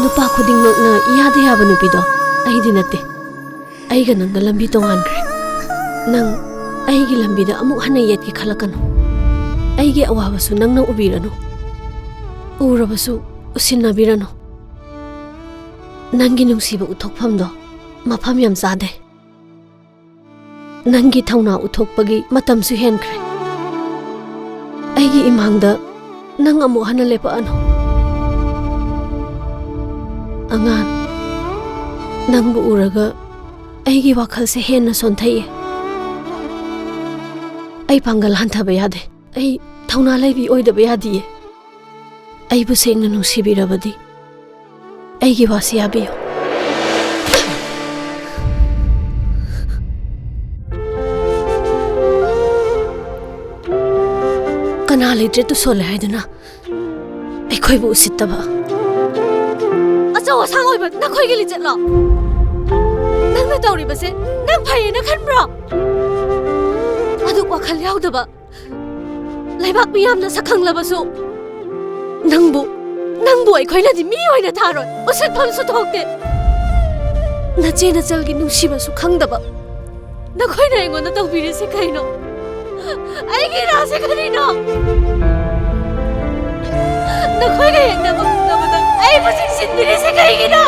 nupa khudingmakna iyada yaba nupido aidi natte aiga nangna lambi tongankre nang aigi lambida amuk hana yetki khalakano aigi awabasu nangna ubirano urabasu usinnabirano nangi nungsiba uthokphamdo mafam yam chade nangi thauna uthokpagi matamsu henkre aigi imangda nang amuk hana lepa ano angan nangbu uraga aigi wakhal se henna sonthaiye ai pangal hanthaba yade ai thauna laibi oidaba yadiye ai bu sengna nungsibirabadi aigi wasi yabiyo kana leitre tu sole haiduna ai bu usittaba achaw sang oiba na khoi geli chetlo nang na tawri base nang phaye na khanbro adu wakhal yaudaba laibak miyam na sakhang labasu nangbu ai khoina di mi oina tharoi usit pham su thokte na chena chalgi nungsiba su khangdaba na khoina engona tawbire se kaino ai gi ra se kanino na khoi ga yengna ba ai bu sin sin dire se kai gi no